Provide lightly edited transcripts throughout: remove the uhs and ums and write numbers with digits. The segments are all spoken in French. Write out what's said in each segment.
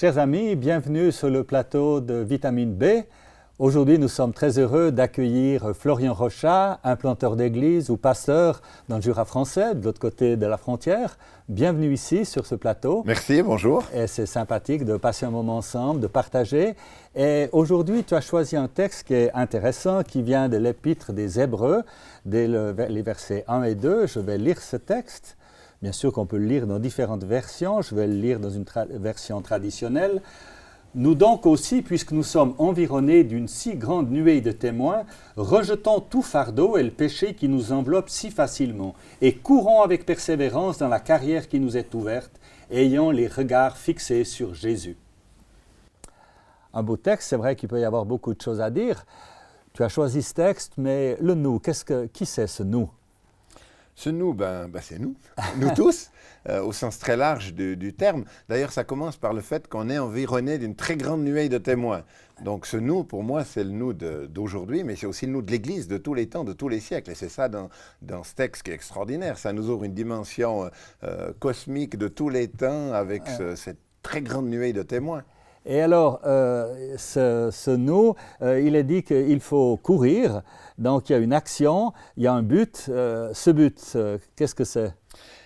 Chers amis, bienvenue sur le plateau de Vitamine B. Aujourd'hui, nous sommes très heureux d'accueillir Florian Rochat, implanteur d'église ou pasteur dans le Jura français, de l'autre côté de la frontière. Bienvenue ici sur ce plateau. Merci, bonjour. Et c'est sympathique de passer un moment ensemble, de partager. Et aujourd'hui, tu as choisi un texte qui est intéressant, qui vient de l'Épître des Hébreux, les versets 1 et 2. Je vais lire ce texte. Bien sûr qu'on peut le lire dans différentes versions. Je vais le lire dans une version traditionnelle. Nous donc aussi, puisque nous sommes environnés d'une si grande nuée de témoins, rejetons tout fardeau et le péché qui nous enveloppe si facilement, et courons avec persévérance dans la carrière qui nous est ouverte, ayant les regards fixés sur Jésus. Un beau texte, c'est vrai qu'il peut y avoir beaucoup de choses à dire. Tu as choisi ce texte, mais le nous, qui c'est ce nous ? Ce nous, c'est nous, nous tous, au sens très large du terme. D'ailleurs, ça commence par le fait qu'on est environné d'une très grande nuée de témoins. Donc ce nous, pour moi, c'est le nous d'aujourd'hui, mais c'est aussi le nous de l'Église de tous les temps, de tous les siècles. Et c'est ça dans ce texte qui est extraordinaire. Ça nous ouvre une dimension cosmique de tous les temps avec cette très grande nuée de témoins. Et alors, ce nous, il est dit qu'il faut courir, donc il y a une action, il y a un but. Ce but, qu'est-ce que c'est ?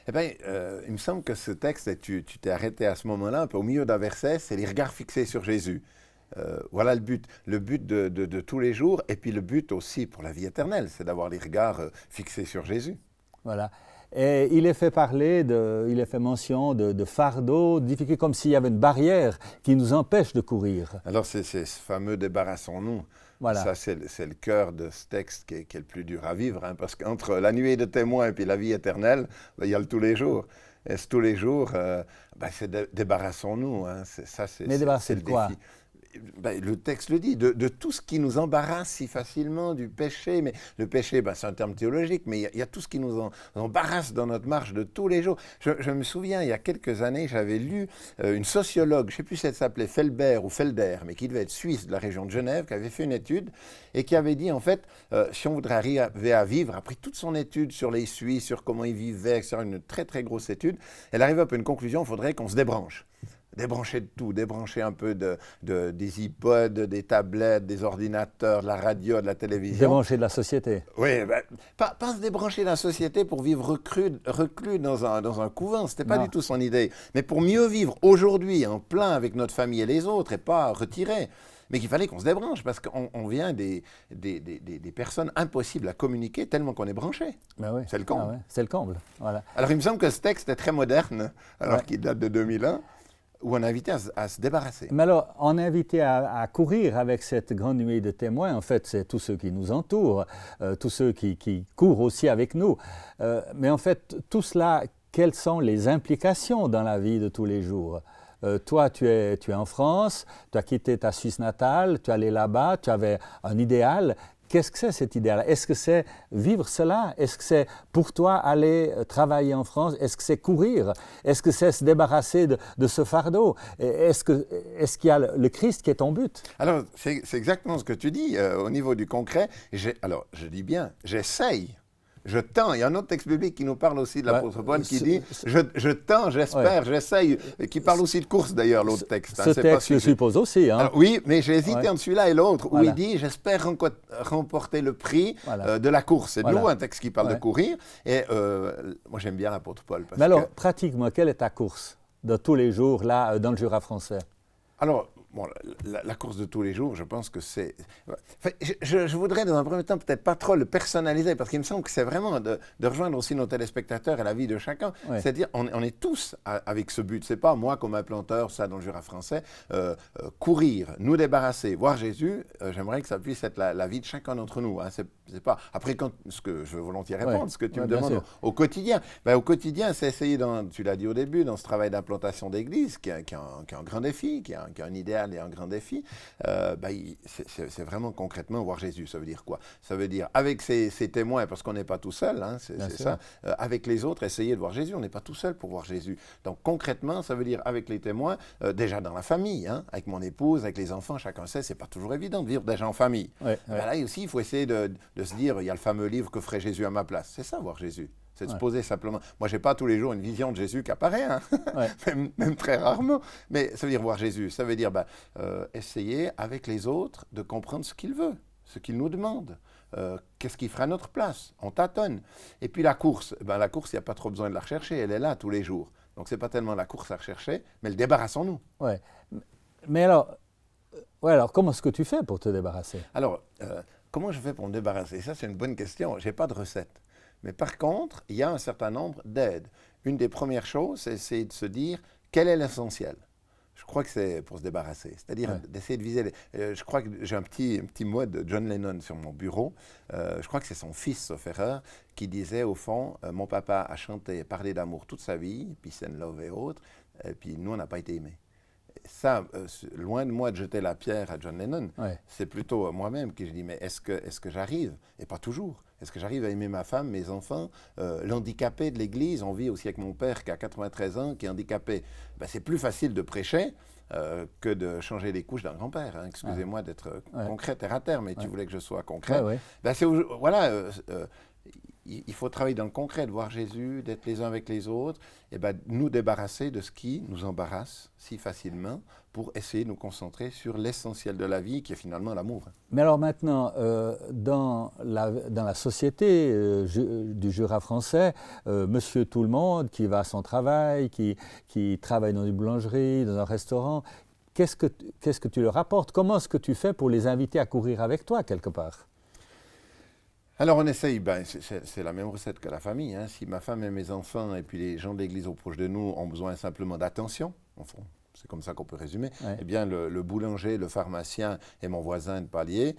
Eh bien, il me semble que ce texte, et tu t'es arrêté à ce moment-là, un peu au milieu d'un verset, c'est les regards fixés sur Jésus. Voilà le but de tous les jours, et puis le but aussi pour la vie éternelle, c'est d'avoir les regards fixés sur Jésus. Voilà. Et il est fait mention de fardeau, difficulté, comme s'il y avait une barrière qui nous empêche de courir. Alors c'est ce fameux « débarrassons-nous ». Voilà. Ça, c'est le cœur de ce texte qui est le plus dur à vivre, hein, parce qu'entre la nuée de témoins et puis la vie éternelle, il y a le tous les jours. Et ce tous les jours, c'est débarrassons-nous. Hein, mais débarrasser de quoi ? Le texte le dit, de tout ce qui nous embarrasse si facilement, du péché. Mais le péché, c'est un terme théologique, mais il y a tout ce qui nous embarrasse dans notre marche de tous les jours. Je me souviens, il y a quelques années, j'avais lu une sociologue, je ne sais plus si elle s'appelait Felber ou Felder, mais qui devait être suisse de la région de Genève, qui avait fait une étude et qui avait dit, en fait, si on voudrait arriver à vivre, après toute son étude sur les Suisses, sur comment ils vivaient, etc., une très très grosse étude, elle arrive à une conclusion, il faudrait qu'on se débranche. Débrancher de tout, débrancher un peu des iPods, des tablettes, des ordinateurs, de la radio, de la télévision. Débrancher de la société. Oui, pas se débrancher de la société pour vivre reclus dans un couvent, ce n'était pas du tout son idée. Mais pour mieux vivre aujourd'hui, en plein avec notre famille et les autres, et pas retiré. Mais qu'il fallait qu'on se débranche, parce qu'on vient des personnes impossibles à communiquer tellement qu'on est branché. Ben oui. C'est le comble. Ah ouais, c'est le comble, voilà. Alors il me semble que ce texte est très moderne, alors qu'il date de 2001. Où on est invité à se débarrasser. Mais alors, on est invité à courir avec cette grande nuée de témoins. En fait, c'est tous ceux qui nous entourent, tous ceux qui courent aussi avec nous. Mais en fait, tout cela, quelles sont les implications dans la vie de tous les jours ? Toi, tu es en France, tu as quitté ta Suisse natale, tu es allé là-bas, tu avais un idéal. Qu'est-ce que c'est cet idéal ? Est-ce que c'est vivre cela ? Est-ce que c'est pour toi aller travailler en France ? Est-ce que c'est courir ? Est-ce que c'est se débarrasser de ce fardeau ? Est-ce qu'il y a le Christ qui est ton but ? Alors, c'est exactement ce que tu dis au niveau du concret. Alors, je dis bien, j'essaye. Je tends. Il y a un autre texte biblique qui nous parle aussi de l'apôtre Paul qui dit « je tends, j'espère, j'essaye », qui parle aussi de course d'ailleurs, l'autre texte. Ce texte le suppose aussi. Hein? Alors, oui, mais j'ai hésité entre celui-là et l'autre, où il dit « j'espère remporter le prix de la course ». C'est de nouveau un texte qui parle de courir. Et moi, j'aime bien l'apôtre Paul. Mais alors, pratiquement, quelle est ta course de tous les jours, là, dans le Jura français ? Alors, la course de tous les jours, je pense que c'est... Enfin, je voudrais, dans un premier temps, peut-être pas trop le personnaliser, parce qu'il me semble que c'est vraiment de rejoindre aussi nos téléspectateurs et la vie de chacun. Ouais. C'est-à-dire, on est tous avec ce but. C'est pas moi, comme implanteur, ça, dans le Jura français, courir, nous débarrasser, voir Jésus. J'aimerais que ça puisse être la vie de chacun d'entre nous. Hein. C'est pas... Après, ce que je veux volontiers répondre, ce que tu me demandes au quotidien. Au quotidien, c'est essayer, tu l'as dit au début, dans ce travail d'implantation d'église, qui est un grand défi, qui est un idéal et un grand défi, c'est vraiment concrètement voir Jésus. Ça veut dire quoi ? Ça veut dire avec ses témoins, parce qu'on n'est pas tout seul, hein, c'est ça, avec les autres, essayer de voir Jésus. On n'est pas tout seul pour voir Jésus. Donc concrètement, ça veut dire avec les témoins, déjà dans la famille, hein, avec mon épouse, avec les enfants, chacun sait, c'est pas toujours évident de vivre déjà en famille. Là aussi, il faut essayer de se dire, il y a le fameux livre « Que ferait Jésus à ma place ?» C'est ça, voir Jésus. C'est de se poser simplement. Moi, je n'ai pas tous les jours une vision de Jésus qui apparaît, hein. même très rarement. Mais ça veut dire voir Jésus. Ça veut dire essayer avec les autres de comprendre ce qu'il veut, ce qu'il nous demande. Qu'est-ce qui fera notre place? On tâtonne. Et puis la course, il n'y a pas trop besoin de la rechercher, elle est là tous les jours. Donc ce n'est pas tellement la course à rechercher, mais le débarrassons-nous. Ouais. Mais alors, comment est-ce que tu fais pour te débarrasser? Alors, comment je fais pour me débarrasser? Ça, c'est une bonne question. Je n'ai pas de recette. Mais par contre, il y a un certain nombre d'aides. Une des premières choses, c'est essayer de se dire quel est l'essentiel. Je crois que c'est pour se débarrasser, c'est-à-dire d'essayer de viser. Je crois que j'ai un petit mot de John Lennon sur mon bureau. Je crois que c'est son fils, sauf erreur, qui disait au fond, mon papa a chanté et parlé d'amour toute sa vie, peace and love et autres, et puis nous, on n'a pas été aimés. Ça, loin de moi de jeter la pierre à John Lennon, c'est plutôt moi-même qui je dis, mais est-ce que j'arrive, et pas toujours, est-ce que j'arrive à aimer ma femme, mes enfants, l'handicapé de l'Église? On vit aussi avec mon père qui a 93 ans, qui est handicapé. C'est plus facile de prêcher que de changer les couches d'un grand-père. Hein. Excusez-moi d'être concret, terre à terre, mais tu voulais que je sois concret. Il faut travailler dans le concret, de voir Jésus, d'être les uns avec les autres, et nous débarrasser de ce qui nous embarrasse si facilement pour essayer de nous concentrer sur l'essentiel de la vie, qui est finalement l'amour. Mais alors maintenant, dans la société du Jura français, monsieur tout le monde qui va à son travail, qui travaille dans une boulangerie, dans un restaurant, qu'est-ce que tu leur apportes? Comment est-ce que tu fais pour les inviter à courir avec toi quelque part? Alors on essaye, c'est la même recette que la famille. Hein. Si ma femme et mes enfants et puis les gens de l'Église au proche de nous ont besoin simplement d'attention, au fond, c'est comme ça qu'on peut résumer, eh bien le boulanger, le pharmacien et mon voisin de palier,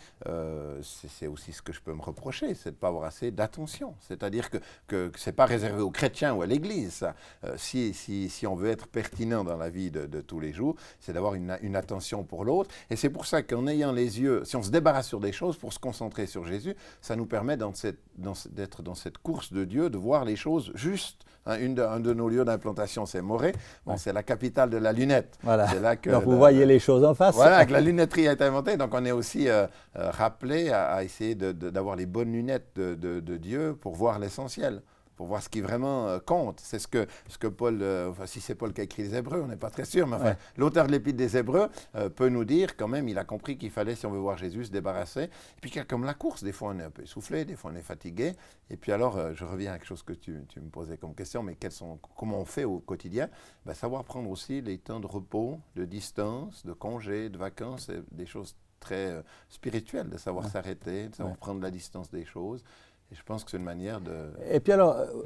c'est aussi ce que je peux me reprocher, c'est de ne pas avoir assez d'attention. C'est-à-dire que ce n'est pas réservé aux chrétiens ou à l'Église, ça. Si on veut être pertinent dans la vie de tous les jours, c'est d'avoir une attention pour l'autre. Et c'est pour ça qu'en ayant les yeux, si on se débarrasse sur des choses pour se concentrer sur Jésus, ça nous permet d'être dans cette course de Dieu, de voir les choses justes. Hein, un de nos lieux d'implantation, c'est Morée. C'est la capitale de la lunette. Voilà. C'est là que donc vous voyez les choses en face. Voilà, que la lunetterie a été inventée. Donc on est aussi rappelé à essayer d'avoir les bonnes lunettes de Dieu pour voir l'essentiel, pour voir ce qui vraiment compte. C'est ce que Paul, si c'est Paul qui a écrit les Hébreux, on n'est pas très sûr, mais enfin, l'auteur de l'Épître des Hébreux peut nous dire quand même, il a compris qu'il fallait, si on veut voir Jésus, se débarrasser. Et puis comme la course, des fois on est un peu essoufflé, des fois on est fatigué. Et puis alors, je reviens à quelque chose que tu me posais comme question, mais comment on fait au quotidien? Savoir prendre aussi les temps de repos, de distance, de congés, de vacances, des choses très spirituelles, de savoir s'arrêter, de savoir prendre la distance des choses. Et je pense que c'est une manière de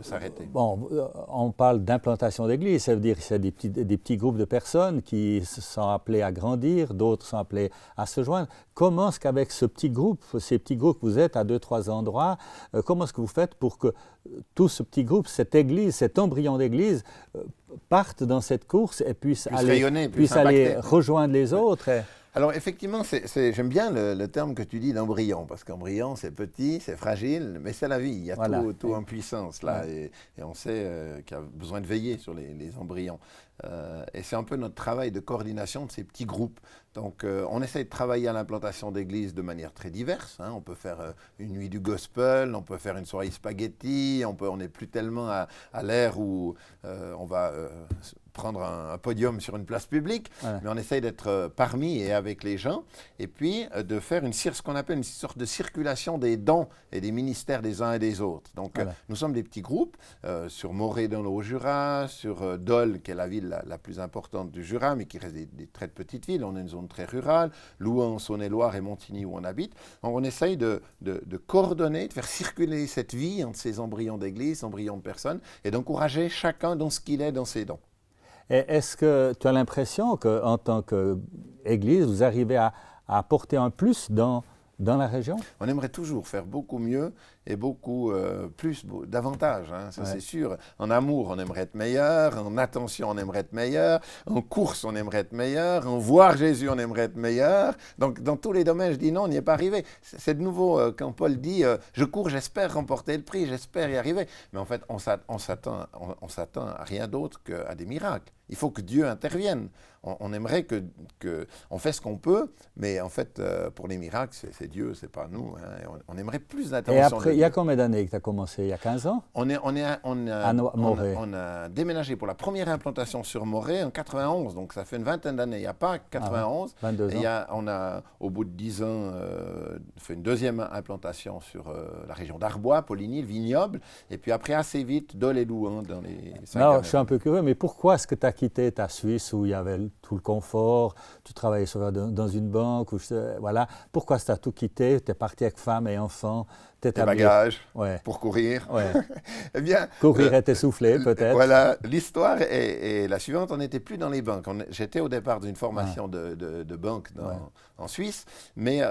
s'arrêter. Bon, on parle d'implantation d'église, ça veut dire que c'est des petits groupes de personnes qui sont appelés à grandir, d'autres sont appelés à se joindre. Comment est-ce qu'avec ces petits groupes, vous êtes à 2-3 endroits, comment est-ce que vous faites pour que tout ce petit groupe, cette église, cet embryon d'église, parte dans cette course et puisse aller rejoindre les autres Alors effectivement, j'aime bien le terme que tu dis d'embryon, parce qu'embryon c'est petit, c'est fragile, mais c'est la vie, il y a tout en puissance là, et on sait qu'il y a besoin de veiller sur les embryons. Et c'est un peu notre travail de coordination de ces petits groupes. Donc on essaie de travailler à l'implantation d'églises de manière très diverse. Hein. On peut faire une nuit du gospel, on peut faire une soirée spaghetti, on n'est plus tellement à l'ère où on va prendre un podium sur une place publique, mais on essaye d'être parmi et avec les gens, et puis de faire ce qu'on appelle une sorte de circulation des dons et des ministères des uns et des autres. Donc nous sommes des petits groupes, sur Morée dans le Haut-Jura, sur Dole, qui est la ville la plus importante du Jura, mais qui reste des très petites villes. On a une zone très rurale, Louhans, Saône-et-Loire et Montigny où on habite. Donc on essaye de coordonner, de faire circuler cette vie entre ces embryons d'église, embryons de personnes, et d'encourager chacun dans ce qu'il est, dans ses dons. Et est-ce que tu as l'impression qu'en tant qu'Église, vous arrivez à apporter un plus dans la région? On aimerait toujours faire beaucoup mieux et beaucoup davantage, hein, ça c'est sûr. En amour, on aimerait être meilleur, en attention, on aimerait être meilleur, en course, on aimerait être meilleur, en voir Jésus, on aimerait être meilleur. Donc dans tous les domaines, je dis non, on n'y est pas arrivé. C'est de nouveau quand Paul dit je cours, j'espère remporter le prix, j'espère y arriver. Mais en fait, on s'attend à rien d'autre qu'à des miracles. Il faut que Dieu intervienne. On aimerait on fait ce qu'on peut, mais en fait, pour les miracles, c'est Dieu, c'est pas nous. Hein. On aimerait plus d'intervention de il y a combien d'années que tu as commencé? Il y a 15 ans? On a déménagé pour la première implantation sur Morée en 91, donc ça fait une vingtaine d'années. Il n'y a pas 91. 22 ans. On a, au bout de 10 ans, fait une deuxième implantation sur la région d'Arbois, Poligny, le vignoble, et puis après assez vite, Dole et Louan dans les 5 années. Alors, je suis un peu curieux, mais pourquoi est-ce que tu as quitté ta Suisse où il y avait tout le confort, tu travaillais dans une banque, voilà. Pourquoi tu as tout quitté, tu es parti avec femme et enfants, des bagages ouais. pour courir. Ouais. Eh bien, courir et t'essouffler, peut-être. Voilà, l'histoire est la suivante. On n'était plus dans les banques. J'étais au départ d'une formation de banque en Suisse, mais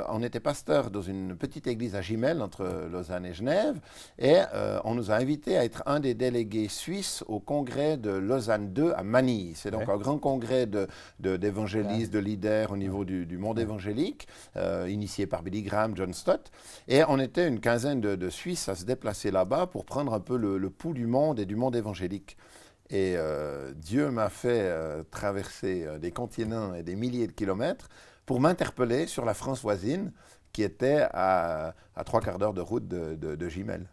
on était pasteur dans une petite église à Gimel, entre Lausanne et Genève, et on nous a invités à être un des délégués suisses au congrès de Lausanne 2 à Manille. C'est donc un grand congrès d'évangélistes, de leaders au niveau du monde évangélique, initié par Billy Graham, John Stott, et on était une quinzaine de Suisses à se déplacer là-bas pour prendre un peu le pouls du monde et du monde évangélique. Et Dieu m'a fait traverser des continents et des milliers de kilomètres pour m'interpeller sur la France voisine qui était à 3/4 d'heure de route de Gimel.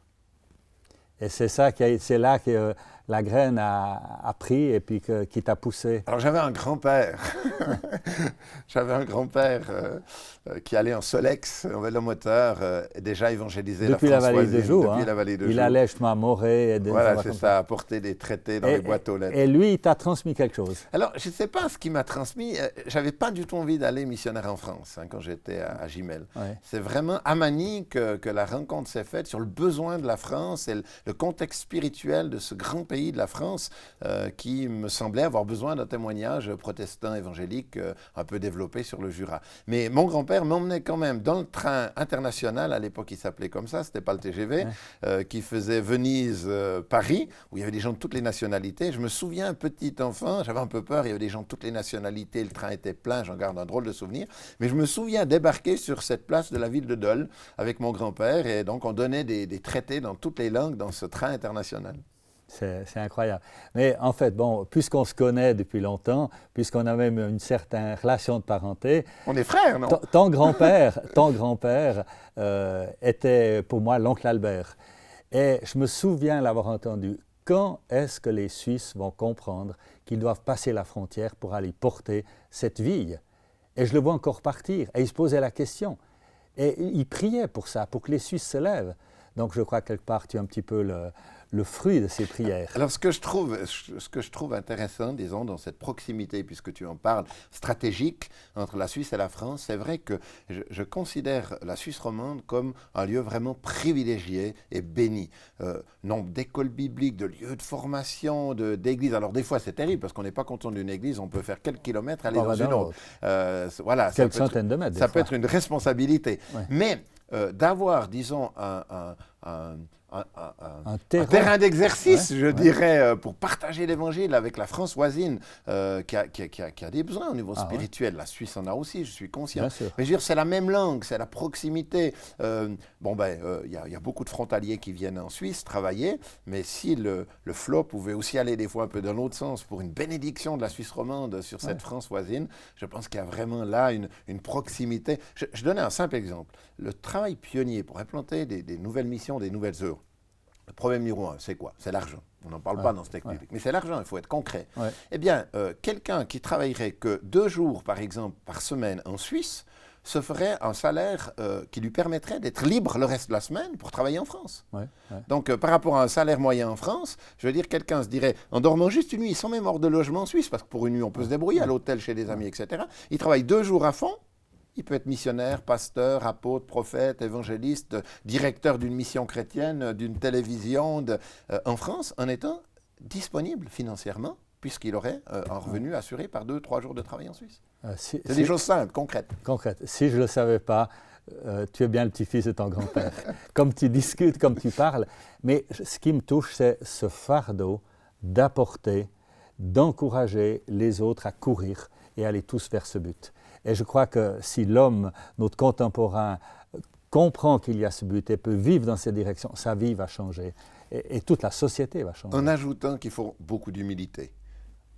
Et c'est là que la graine a pris et puis qui t'a poussé. Alors j'avais un grand-père, qui allait en Solex, en vélomoteur, déjà évangélisé depuis la France voisine. Depuis la vallée de Joux. Il allait justement à Morée. Voilà, c'est ça, apporter des traités dans les boîtes aux lettres. Et lui, il t'a transmis quelque chose? Alors, je ne sais pas ce qu'il m'a transmis. J'avais pas du tout envie d'aller missionnaire en France quand j'étais à Gimel. Ouais. C'est vraiment à Manille que la rencontre s'est faite sur le besoin de la France et le contexte spirituel de ce grand pays de la France qui me semblait avoir besoin d'un témoignage protestant évangélique un peu développé sur le Jura. Mais mon grand-père m'emmenait quand même dans le train international, à l'époque il s'appelait comme ça, c'était pas le TGV, qui faisait Venise-Paris, où il y avait des gens de toutes les nationalités. Je me souviens, petit enfant, j'avais un peu peur, il y avait des gens de toutes les nationalités, le train était plein, j'en garde un drôle de souvenir, mais je me souviens débarquer sur cette place de la ville de Dole avec mon grand-père, et donc on donnait des traités dans toutes les langues dans ce train international. C'est incroyable. Mais en fait, bon, puisqu'on se connaît depuis longtemps, puisqu'on a même une certaine relation de parenté... On est frères, non? Ton grand-père était pour moi l'oncle Albert. Et je me souviens l'avoir entendu. Quand est-ce que les Suisses vont comprendre qu'ils doivent passer la frontière pour aller porter cette vigne? Et je le vois encore partir. Et il se posait la question. Et il priait pour ça, pour que les Suisses se lèvent. Donc je crois que quelque part, tu as un petit peu le fruit de ces prières. Alors ce que je trouve intéressant, disons, dans cette proximité, puisque tu en parles, stratégique entre la Suisse et la France, c'est vrai que je considère la Suisse romande comme un lieu vraiment privilégié et béni. Nombre d'écoles bibliques, de lieux de formation, d'églises. Alors des fois c'est terrible, parce qu'on n'est pas content d'une église, on peut faire quelques kilomètres, aller dans une autre. Voilà, quelques centaines de mètres. Ça peut être une responsabilité. Ouais. Mais d'avoir, disons, un terrain d'exercice, je dirais, pour partager l'évangile avec la France voisine qui a des besoins au niveau spirituel. La Suisse en a aussi, je suis conscient. Mais je veux dire, c'est la même langue, c'est la proximité. Il y a beaucoup de frontaliers qui viennent en Suisse travailler, mais si le flot pouvait aussi aller des fois un peu dans l'autre sens pour une bénédiction de la Suisse romande sur cette France voisine, je pense qu'il y a vraiment là une proximité. Je donnais un simple exemple. Le travail pionnier pour implanter des nouvelles missions, des nouvelles œuvres. Le problème numéro 1, c'est quoi? C'est l'argent. On n'en parle pas dans ce texte biblique. Mais c'est l'argent, il faut être concret. Eh bien, quelqu'un qui travaillerait que 2 jours, par exemple, par semaine en Suisse, se ferait un salaire qui lui permettrait d'être libre le reste de la semaine pour travailler en France. Donc, par rapport à un salaire moyen en France, je veux dire, quelqu'un se dirait, en dormant juste une nuit, sans même hors de logement en Suisse, parce que pour une nuit, on peut se débrouiller à l'hôtel, chez des amis, etc. Il travaille 2 jours à fond. Il peut être missionnaire, pasteur, apôtre, prophète, évangéliste, directeur d'une mission chrétienne, d'une télévision en France, en étant disponible financièrement, puisqu'il aurait un revenu assuré par 2-3 jours de travail en Suisse. C'est des choses simples, concrètes. Si je ne le savais pas, tu es bien le petit-fils de ton grand-père. Comme tu discutes, comme tu parles. Mais ce qui me touche, c'est ce fardeau d'apporter, d'encourager les autres à courir et aller tous vers ce but. Et je crois que si l'homme, notre contemporain, comprend qu'il y a ce but et peut vivre dans cette direction, sa vie va changer et toute la société va changer. En ajoutant qu'il faut beaucoup d'humilité.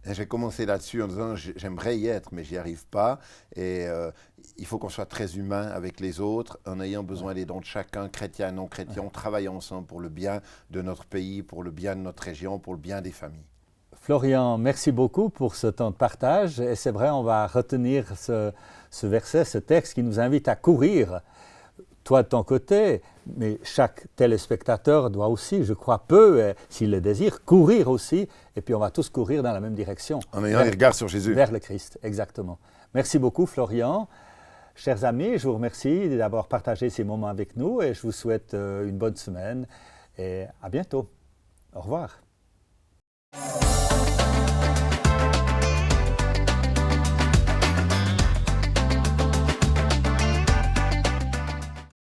J'ai commencé là-dessus en disant j'aimerais y être, mais j'y arrive pas. Et il faut qu'on soit très humain avec les autres, en ayant besoin des dons de chacun, chrétiens, non chrétiens, travaillant ensemble pour le bien de notre pays, pour le bien de notre région, pour le bien des familles. Florian, merci beaucoup pour ce temps de partage. Et c'est vrai, on va retenir ce verset, ce texte qui nous invite à courir, toi de ton côté, mais chaque téléspectateur doit aussi, je crois, s'il le désire, courir aussi. Et puis on va tous courir dans la même direction. En ayant les regards sur Jésus. Vers le Christ, exactement. Merci beaucoup, Florian. Chers amis, je vous remercie d'avoir partagé ces moments avec nous et je vous souhaite une bonne semaine et à bientôt. Au revoir.